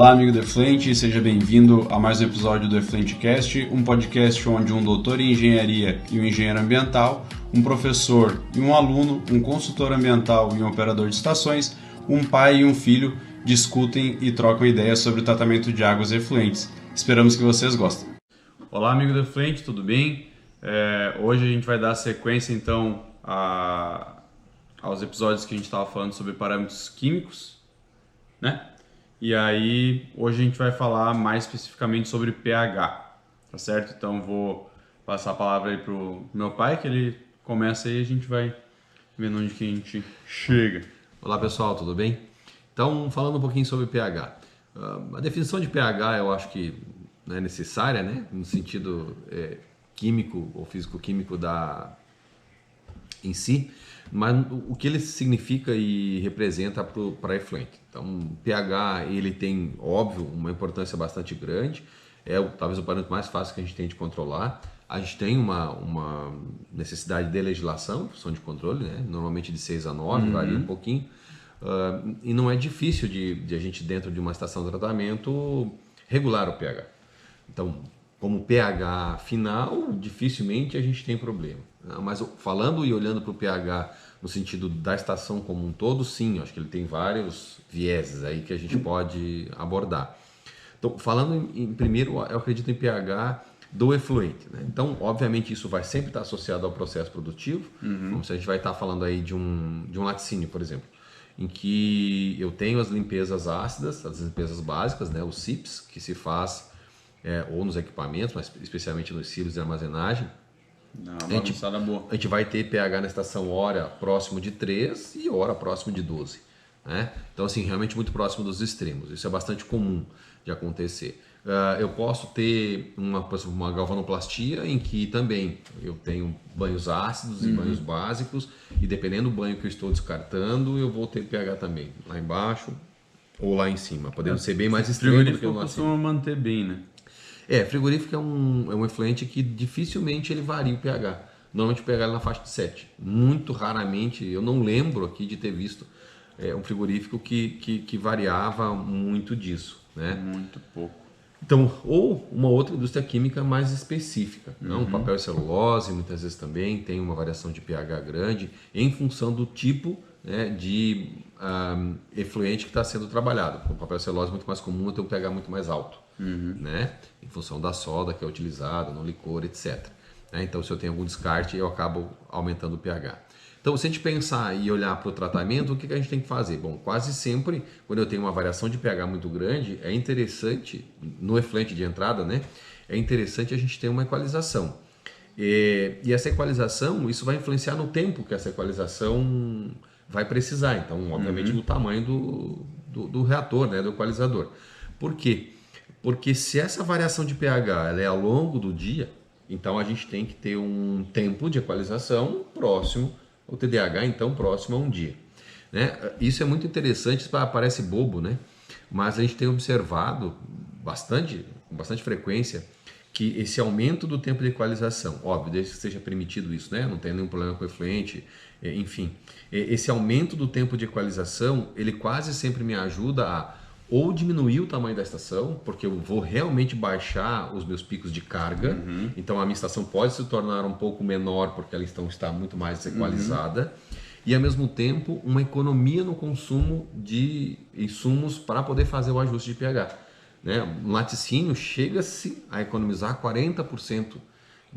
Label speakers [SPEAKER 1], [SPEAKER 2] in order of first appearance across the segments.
[SPEAKER 1] Olá, amigo do Efluente, seja bem-vindo a mais um episódio do EfluenteCast, um podcast onde um doutor em engenharia e um engenheiro ambiental, um professor e um aluno, um consultor ambiental e um operador de estações, um pai e um filho discutem e trocam ideias sobre o tratamento de águas efluentes. Esperamos que vocês gostem. Olá, amigo do Efluente, tudo bem? Hoje a gente vai dar sequência, então, aos episódios que a gente estava falando sobre parâmetros químicos, né? E aí, hoje a gente vai falar mais especificamente sobre pH, tá certo? Então, vou passar a palavra aí pro meu pai, que ele começa aí e a gente vai vendo onde que a gente chega.
[SPEAKER 2] Olá, pessoal, tudo bem? Então, falando um pouquinho sobre pH. A definição de pH eu acho que não é necessária, né? No sentido químico ou físico-químico em si, mas o que ele significa e representa para efluente. Então, pH ele tem, óbvio, uma importância bastante grande, talvez o parâmetro mais fácil que a gente tem de controlar. A gente tem uma necessidade de legislação, função de controle, né? Normalmente de 6 a 9, varia um pouquinho, e não é difícil de a gente, dentro de uma estação de tratamento, regular o pH. Então, como pH final, dificilmente a gente tem problema. Mas falando e olhando para o pH no sentido da estação como um todo, sim, acho que ele tem vários vieses aí que a gente pode abordar. Então, falando primeiro, eu acredito em pH do efluente, né? Então, obviamente, isso vai sempre estar associado ao processo produtivo. Como se a gente vai estar falando aí de um laticínio, por exemplo, em que eu tenho as limpezas ácidas, as limpezas básicas, né, os SIPs, que se faz ou nos equipamentos, mas especialmente nos silos de armazenagem. A gente vai ter pH na estação hora próximo de 3 e hora próximo de 12. Né? Então, assim, realmente muito próximo dos extremos. Isso é bastante comum de acontecer. Eu posso ter uma galvanoplastia em que também eu tenho banhos ácidos e banhos básicos, e dependendo do banho que eu estou descartando, eu vou ter pH também, lá embaixo ou lá em cima, podendo ser bem mais extremo do que no laticínio.
[SPEAKER 1] Costuma manter bem, né?
[SPEAKER 2] Frigorífico é um efluente que dificilmente ele varia o pH. Normalmente o pH é na faixa de 7. Muito raramente, eu não lembro aqui de ter visto um frigorífico que variava muito disso. Né?
[SPEAKER 1] Muito pouco.
[SPEAKER 2] Então, ou uma outra indústria química mais específica. Não? Papel e celulose, muitas vezes também tem uma variação de pH grande em função do tipo, né, de efluente que está sendo trabalhado. O papel e celulose é muito mais comum, tem um pH muito mais alto. Né? Em função da soda que é utilizada, no licor, etc. Né? Então, se eu tenho algum descarte, eu acabo aumentando o pH. Então, se a gente pensar e olhar para o tratamento, o que a gente tem que fazer? Bom, quase sempre, quando eu tenho uma variação de pH muito grande, é interessante, no efluente de entrada, né? É interessante a gente ter uma equalização. E essa equalização, isso vai influenciar no tempo que essa equalização vai precisar. Então, obviamente, no tamanho do reator, né? Do equalizador. Por quê? Porque se essa variação de pH ela é ao longo do dia, então a gente tem que ter um tempo de equalização próximo, o TDAH então próximo a um dia. Né? Isso é muito interessante, parece bobo, né? Mas a gente tem observado com bastante frequência, que esse aumento do tempo de equalização, óbvio, desde que seja permitido isso, né? Não tem nenhum problema com o efluente, enfim. Esse aumento do tempo de equalização, ele quase sempre me ajuda a ou diminuir o tamanho da estação, porque eu vou realmente baixar os meus picos de carga, então a minha estação pode se tornar um pouco menor porque ela está muito mais equalizada, e ao mesmo tempo uma economia no consumo de insumos para poder fazer o ajuste de pH. Né? Um laticínio chega-se a economizar 40%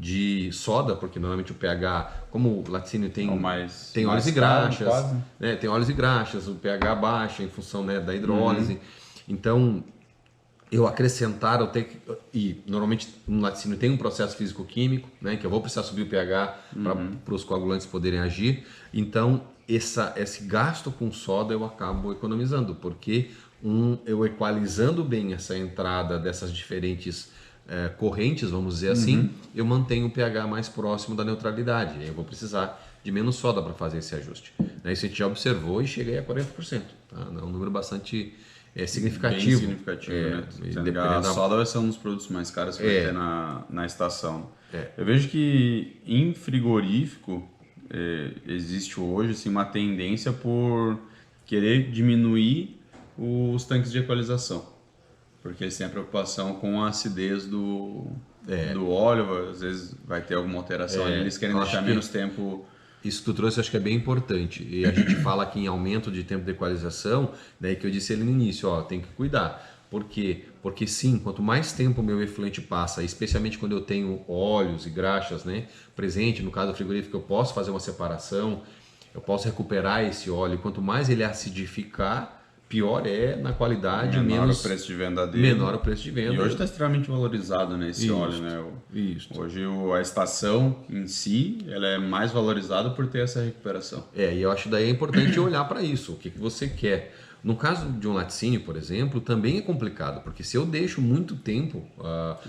[SPEAKER 2] de soda, porque normalmente o pH, como o laticínio tem óleos e graxas, né? Tem óleos e graxas, o pH baixa em função, né, da hidrólise. Então, e normalmente no laticínio tem um processo físico-químico, né, que eu vou precisar subir o pH para os coagulantes poderem agir. Então, esse gasto com soda eu acabo economizando, porque eu equalizando bem essa entrada dessas diferentes correntes, vamos dizer assim, eu mantenho o pH mais próximo da neutralidade. Eu vou precisar de menos soda para fazer esse ajuste. Isso a gente já observou e cheguei a 40%. Tá? É um número bastante significativo.
[SPEAKER 1] Bem significativo, né? A soda vai ser um dos produtos mais caros que vai ter na estação. Eu vejo que em frigorífico existe hoje assim, uma tendência por querer diminuir os tanques de equalização. Porque eles têm a preocupação com a acidez do óleo, às vezes vai ter alguma alteração ali, eles querem deixar menos tempo.
[SPEAKER 2] Isso que tu trouxe acho que é bem importante. E a gente fala aqui em aumento de tempo de equalização, daí que eu disse ali no início, ó, tem que cuidar. Por quê? Porque sim, quanto mais tempo o meu efluente passa, especialmente quando eu tenho óleos e graxas, né, presente, no caso do frigorífico eu posso fazer uma separação, eu posso recuperar esse óleo. Quanto mais ele acidificar, pior é na qualidade,
[SPEAKER 1] menor o preço de venda dele.
[SPEAKER 2] Menor o preço de venda.
[SPEAKER 1] E hoje está extremamente valorizado, né, esse óleo, né? Hoje a estação em si, ela é mais valorizada por ter essa recuperação.
[SPEAKER 2] E eu acho daí é importante olhar para isso, o que você quer. No caso de um laticínio, por exemplo, também é complicado, porque se eu deixo muito tempo,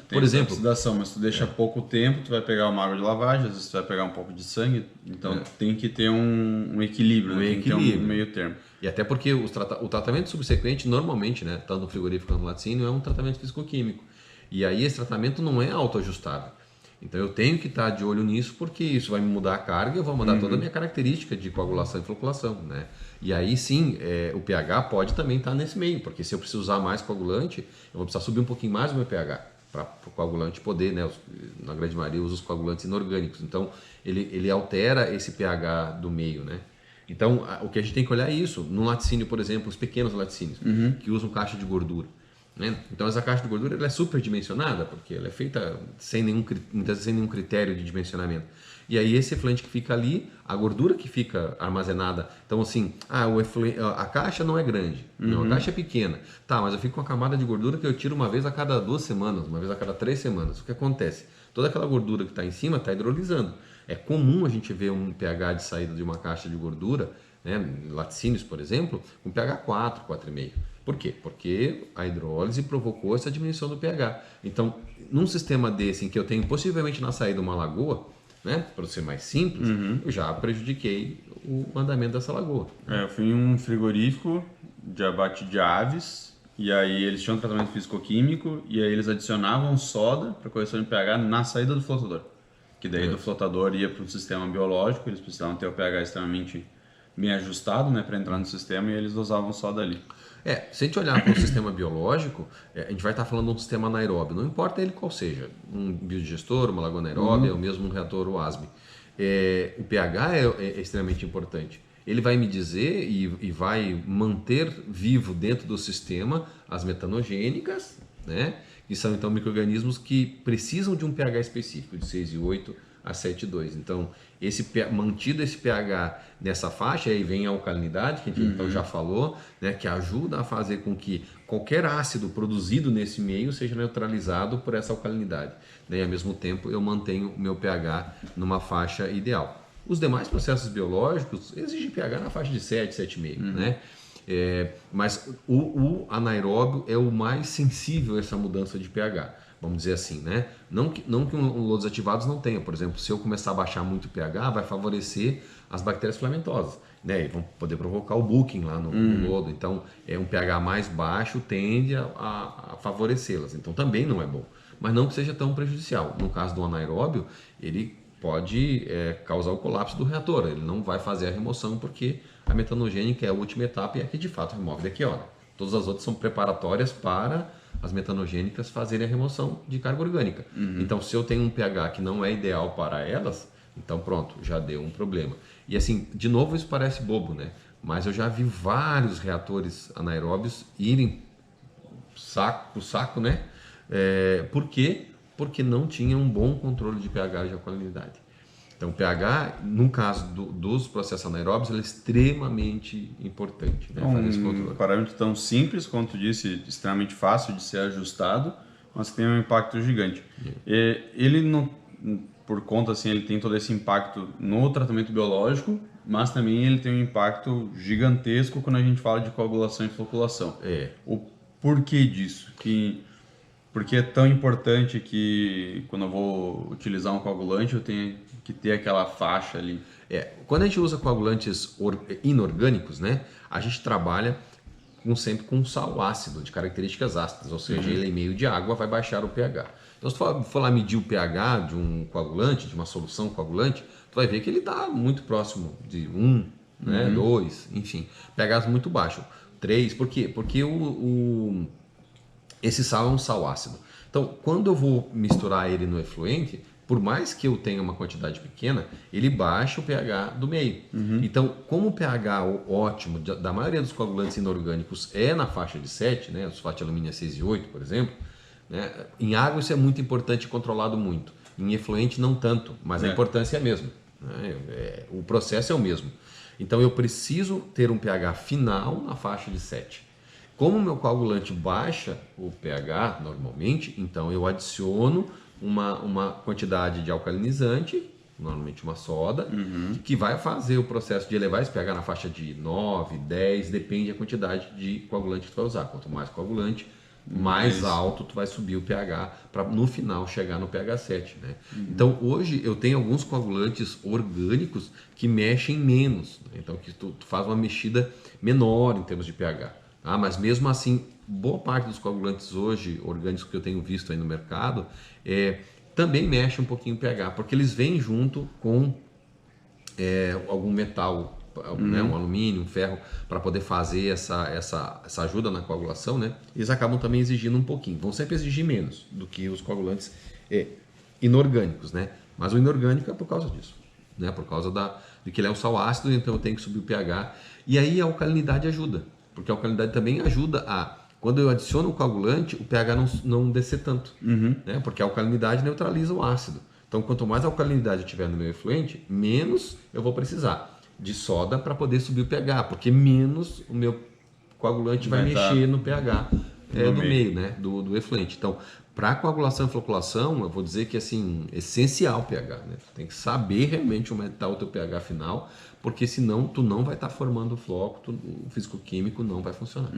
[SPEAKER 2] por exemplo,
[SPEAKER 1] oxidação, mas tu deixa pouco tempo, tu vai pegar uma água de lavagem, às vezes tu vai pegar um pouco de sangue, então tem que ter um equilíbrio, né? Tem que ter um meio termo.
[SPEAKER 2] E até porque o tratamento subsequente, normalmente, né, tanto no frigorífico quanto no laticínio, é um tratamento físico-químico. E aí esse tratamento não é autoajustável. Então eu tenho que estar de olho nisso, porque isso vai me mudar a carga, eu vou mudar toda a minha característica de coagulação e floculação, né? E aí sim, o pH pode também estar nesse meio, porque se eu precisar usar mais coagulante, eu vou precisar subir um pouquinho mais o meu pH para o coagulante poder, né? Na grande maioria usa os coagulantes inorgânicos, então ele altera esse pH do meio, né? Então o que a gente tem que olhar é isso. No laticínio, por exemplo, os pequenos laticínios que usam caixa de gordura. Né? Então essa caixa de gordura ela é superdimensionada, porque ela é feita muitas vezes sem nenhum critério de dimensionamento. E aí esse efluente que fica ali, a gordura que fica armazenada, então assim, a caixa não é grande, não, a caixa é pequena. Tá, mas eu fico com uma camada de gordura que eu tiro uma vez a cada 2 semanas, uma vez a cada 3 semanas. O que acontece? Toda aquela gordura que está em cima está hidrolisando. É comum a gente ver um pH de saída de uma caixa de gordura, né, laticínios, por exemplo, com pH 4, 4,5. Por quê? Porque a hidrólise provocou essa diminuição do pH. Então, num sistema desse, em que eu tenho possivelmente na saída uma lagoa, né, para ser mais simples, eu já prejudiquei o andamento dessa lagoa.
[SPEAKER 1] Eu fui em um frigorífico de abate de aves, e aí eles tinham um tratamento físico-químico, e aí eles adicionavam soda para correção de pH na saída do flotador. Que daí do flotador ia para o sistema biológico, eles precisavam ter o pH extremamente bem ajustado, né, para entrar no sistema, e eles usavam soda ali.
[SPEAKER 2] Se a gente olhar para o sistema biológico, a gente vai estar falando de um sistema anaeróbio, não importa ele qual seja, um biodigestor, uma lagoa anaeróbia, ou mesmo um reator OASB. O pH é extremamente importante. Ele vai me dizer e vai manter vivo dentro do sistema as metanogênicas, né? Que são então micro-organismos que precisam de um pH específico, de 6,8 a 7,2. Então, mantido esse pH nessa faixa, aí vem a alcalinidade, que a gente então já falou, né, que ajuda a fazer com que qualquer ácido produzido nesse meio seja neutralizado por essa alcalinidade. Né, e ao mesmo tempo eu mantenho o meu pH numa faixa ideal. Os demais processos biológicos exigem pH na faixa de 7, 7,5, né? Mas o anaeróbio é o mais sensível a essa mudança de pH. Vamos dizer assim, né? Não que lodos ativados não tenha. Por exemplo, se eu começar a baixar muito o pH, vai favorecer as bactérias filamentosas, né? E vão poder provocar o bulking lá no lodo. Então, um pH mais baixo tende a favorecê-las. Então, também não é bom. Mas não que seja tão prejudicial. No caso do anaeróbio, ele pode causar o colapso do reator. Ele não vai fazer a remoção porque a metanogênica é a última etapa e é que de fato remove daqui, ó. Todas as outras são preparatórias para as metanogênicas fazerem a remoção de carga orgânica. Então, se eu tenho um pH que não é ideal para elas, então pronto, já deu um problema. E assim, de novo, isso parece bobo, né? Mas eu já vi vários reatores anaeróbios irem pro saco, né? Por quê? Porque não tinha um bom controle de pH e de alcalinidade. Então, o pH, no caso dos processos anaeróbios, ele é extremamente importante, né, fazer esse controle.
[SPEAKER 1] Um parâmetro tão simples, como tu disse, extremamente fácil de ser ajustado, mas tem um impacto gigante. Ele não, por conta assim, ele tem todo esse impacto no tratamento biológico, mas também ele tem um impacto gigantesco quando a gente fala de coagulação e floculação. O porquê disso? Porque é tão importante que quando eu vou utilizar um coagulante eu tenho que ter aquela faixa ali.
[SPEAKER 2] Quando a gente usa coagulantes inorgânicos, né, a gente trabalha sempre com sal ácido, de características ácidas, ou seja, ele em meio de água vai baixar o pH. Então, se tu for lá medir o pH de um coagulante, de uma solução coagulante, tu vai ver que ele está muito próximo de 1, né, 2, enfim, pHs muito baixo. 3, por quê? Porque esse sal é um sal ácido. Então, quando eu vou misturar ele no efluente, por mais que eu tenha uma quantidade pequena, ele baixa o pH do meio. Então, como o pH ótimo da maioria dos coagulantes inorgânicos é na faixa de 7, né, o sulfato de alumínio é 6 e 8, por exemplo, né, em água isso é muito importante e controlado muito. Em efluente não tanto, mas a importância é a mesma. Né? O processo é o mesmo. Então, eu preciso ter um pH final na faixa de 7. Como o meu coagulante baixa o pH normalmente, então eu adiciono uma quantidade de alcalinizante, normalmente uma soda, que vai fazer o processo de elevar esse pH na faixa de 9, 10, depende da quantidade de coagulante que tu vai usar. Quanto mais coagulante, mais alto tu vai subir o pH para no final chegar no pH 7. Né? Então hoje eu tenho alguns coagulantes orgânicos que mexem menos, né? Então que tu faz uma mexida menor em termos de pH. Ah, mas mesmo assim, boa parte dos coagulantes hoje, orgânicos que eu tenho visto aí no mercado, também mexe um pouquinho o pH, porque eles vêm junto com algum metal, né, um alumínio, um ferro, para poder fazer essa ajuda na coagulação, né? Eles acabam também exigindo um pouquinho, vão sempre exigir menos do que os coagulantes inorgânicos, né? Mas o inorgânico é por causa disso, né? Por causa de que ele é um sal ácido, então eu tenho que subir o pH, e aí a alcalinidade ajuda. Porque a alcalinidade também ajuda quando eu adiciono o coagulante, o pH não descer tanto, né? Porque a alcalinidade neutraliza o ácido. Então, quanto mais alcalinidade eu tiver no meu efluente, menos eu vou precisar de soda para poder subir o pH, porque menos o meu coagulante vai mexer no pH do meio, né? do efluente. Então, para coagulação e floculação, eu vou dizer que assim, essencial o pH, né? Tu tem que saber realmente onde está o teu pH final, porque senão tu não vai estar formando o floco, o físico-químico não vai funcionar.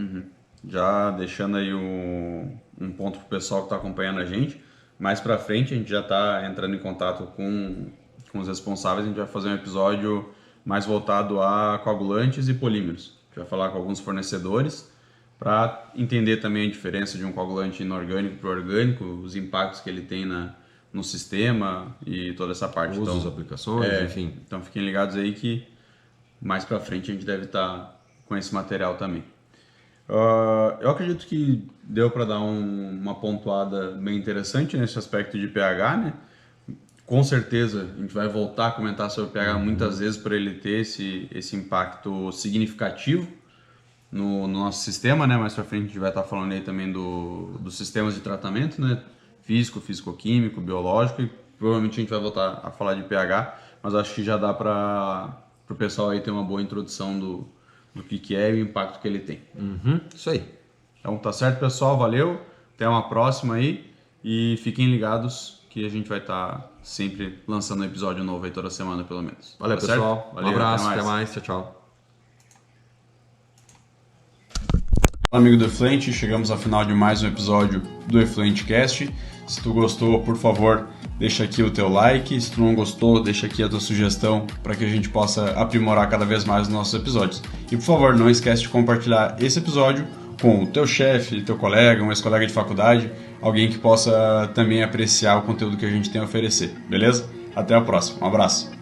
[SPEAKER 1] Já deixando aí um ponto para o pessoal que está acompanhando a gente, mais para frente a gente já está entrando em contato com os responsáveis, a gente vai fazer um episódio mais voltado a coagulantes e polímeros. A gente vai falar com alguns fornecedores para entender também a diferença de um coagulante inorgânico para o orgânico, os impactos que ele tem no sistema e toda essa parte.
[SPEAKER 2] Usos, aplicações, enfim.
[SPEAKER 1] Então fiquem ligados aí que mais para frente a gente deve estar com esse material também. Eu acredito que deu para dar uma pontuada bem interessante nesse aspecto de pH, né? Com certeza a gente vai voltar a comentar sobre o pH muitas vezes para ele ter esse impacto significativo no nosso sistema, né? Mais para frente a gente vai estar falando aí também dos sistemas de tratamento, né? Físico, físico-químico, biológico, e provavelmente a gente vai voltar a falar de pH, mas acho que já dá para o pessoal aí ter uma boa introdução do que é e o impacto que ele tem.
[SPEAKER 2] Isso aí.
[SPEAKER 1] Então tá certo, pessoal, valeu, até uma próxima aí e fiquem ligados que a gente vai estar sempre lançando um episódio novo aí toda semana pelo menos.
[SPEAKER 2] Valeu,
[SPEAKER 1] tá
[SPEAKER 2] pessoal.
[SPEAKER 1] Certo? Valeu,
[SPEAKER 2] um abraço, até mais. Tchau, tchau.
[SPEAKER 1] Olá, amigo do Efluente, chegamos ao final de mais um episódio do Efluente Cast. Se tu gostou, por favor, deixa aqui o teu like. Se tu não gostou, deixa aqui a tua sugestão para que a gente possa aprimorar cada vez mais os nossos episódios. E por favor, não esquece de compartilhar esse episódio com o teu chefe, teu colega, um ex-colega de faculdade, alguém que possa também apreciar o conteúdo que a gente tem a oferecer, beleza? Até a próxima, um abraço!